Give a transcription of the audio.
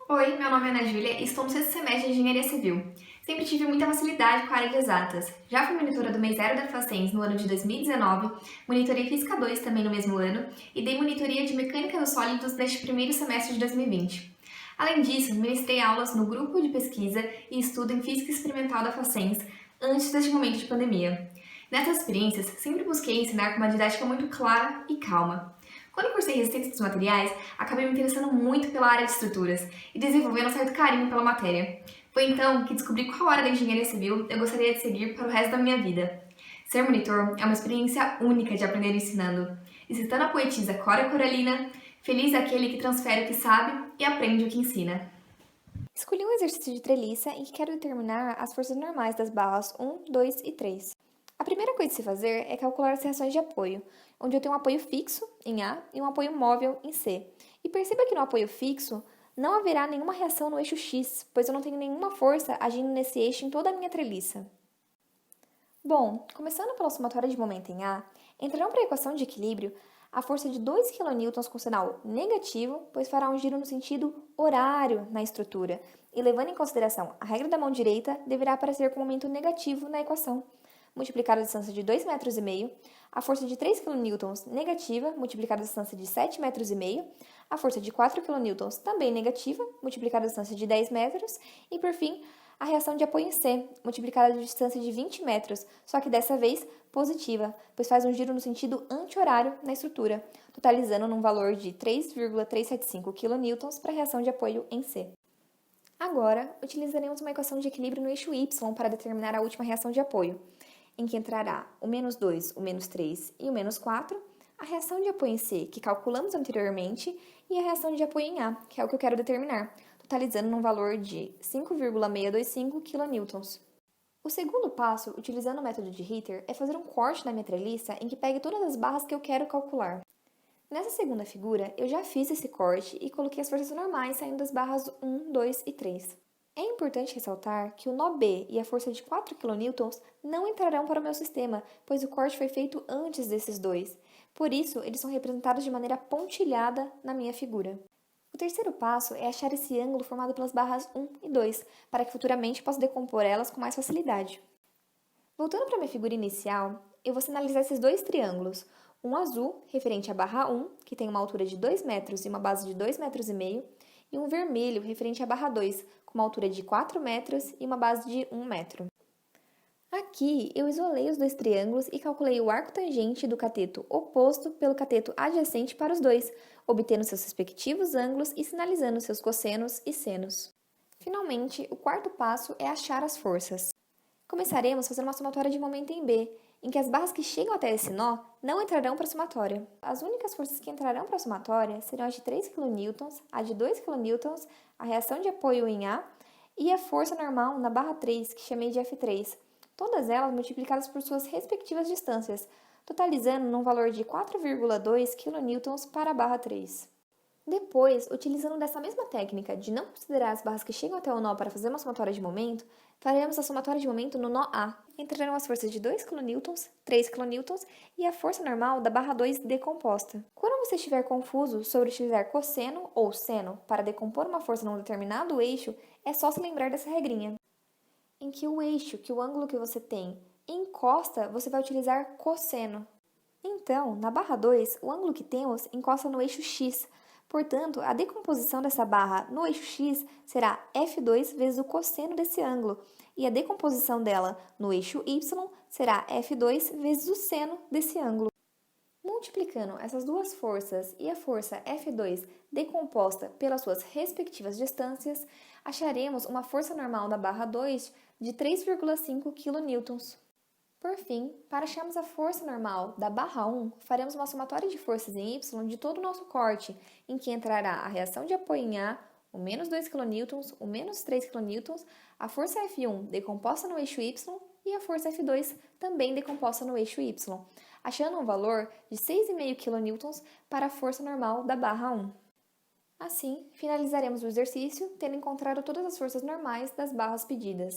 Oi, meu nome é Ana Júlia e estou no sexto semestre de Engenharia Civil. Sempre tive muita facilidade com a área de exatas. Já fui monitora do mês zero da Facens no ano de 2019, monitorei Física 2 também no mesmo ano e dei monitoria de Mecânica dos Sólidos neste primeiro semestre de 2020. Além disso, ministrei aulas no grupo de pesquisa e estudo em Física Experimental da Facens antes deste momento de pandemia. Nessas experiências, sempre busquei ensinar com uma didática muito clara e calma. Quando cursei Resistência dos Materiais, acabei me interessando muito pela área de estruturas e desenvolvendo um certo carinho pela matéria. Foi então que descobri qual área da engenharia civil eu gostaria de seguir para o resto da minha vida. Ser monitor é uma experiência única de aprender ensinando. E citando a poetisa Cora Coralina, feliz é aquele que transfere o que sabe e aprende o que ensina. Escolhi um exercício de treliça em que quero determinar as forças normais das barras 1, 2 e 3. A primeira coisa a se fazer é calcular as reações de apoio, onde eu tenho um apoio fixo, em A, e um apoio móvel, em C. E perceba que no apoio fixo não haverá nenhuma reação no eixo X, pois eu não tenho nenhuma força agindo nesse eixo em toda a minha treliça. Bom, começando pela somatória de momento em A, entrarão para a equação de equilíbrio a força de 2 kN com sinal negativo, pois fará um giro no sentido horário na estrutura, e levando em consideração a regra da mão direita, deverá aparecer com momento negativo na equação. Multiplicado a distância de 2,5 metros, a força de 3 kN negativa, multiplicada a distância de 7,5 metros, a força de 4 kN também negativa, multiplicada a distância de 10 metros, e por fim, a reação de apoio em C, multiplicada a distância de 20 metros, só que dessa vez positiva, pois faz um giro no sentido anti-horário na estrutura, totalizando num valor de 3,375 kN para a reação de apoio em C. Agora, utilizaremos uma equação de equilíbrio no eixo Y para determinar a última reação de apoio, em que entrará o menos 2, o menos 3 e o menos 4, a reação de apoio em C, que calculamos anteriormente, e a reação de apoio em A, que é o que eu quero determinar, totalizando num valor de 5,625 kN. O segundo passo, utilizando o método de Ritter, é fazer um corte na minha treliça em que pegue todas as barras que eu quero calcular. Nessa segunda figura, eu já fiz esse corte e coloquei as forças normais saindo das barras 1, 2 e 3. É importante ressaltar que o nó B e a força de 4 kN não entrarão para o meu sistema, pois o corte foi feito antes desses dois. Por isso, eles são representados de maneira pontilhada na minha figura. O terceiro passo é achar esse ângulo formado pelas barras 1 e 2, para que futuramente possa decompor elas com mais facilidade. Voltando para minha figura inicial, eu vou sinalizar esses dois triângulos. Um azul, referente à barra 1, que tem uma altura de 2 metros e uma base de 2,5 metros, e um vermelho, referente à barra 2, com uma altura de 4 metros e uma base de 1 metro. Aqui, eu isolei os dois triângulos e calculei o arco tangente do cateto oposto pelo cateto adjacente para os dois, obtendo seus respectivos ângulos e sinalizando seus cossenos e senos. Finalmente, o quarto passo é achar as forças. Começaremos fazendo uma somatória de momento em B, em que as barras que chegam até esse nó não entrarão para a somatória. As únicas forças que entrarão para a somatória serão as de 3 kN, a de 2 kN, a reação de apoio em A e a força normal na barra 3, que chamei de F3, todas elas multiplicadas por suas respectivas distâncias, totalizando num valor de 4,2 kN para a barra 3. Depois, utilizando dessa mesma técnica de não considerar as barras que chegam até o nó para fazer uma somatória de momento, faremos a somatória de momento no nó A. Entrarão as forças de 2 kN, 3 kN e a força normal da barra 2 decomposta. Quando você estiver confuso sobre utilizar cosseno ou seno para decompor uma força num determinado eixo, é só se lembrar dessa regrinha, em que o eixo, que o ângulo que você tem, encosta, você vai utilizar cosseno. Então, na barra 2, o ângulo que temos encosta no eixo X. Portanto, a decomposição dessa barra no eixo X será F2 vezes o cosseno desse ângulo, e a decomposição dela no eixo Y será F2 vezes o seno desse ângulo. Multiplicando essas duas forças e a força F2 decomposta pelas suas respectivas distâncias, acharemos uma força normal da barra 2 de 3,5 kN. Por fim, para acharmos a força normal da barra 1, faremos uma somatória de forças em Y de todo o nosso corte, em que entrará a reação de apoio em A, o menos 2 kN, o menos 3 kN, a força F1 decomposta no eixo Y e a força F2 também decomposta no eixo Y, achando um valor de 6,5 kN para a força normal da barra 1. Assim, finalizaremos o exercício, tendo encontrado todas as forças normais das barras pedidas.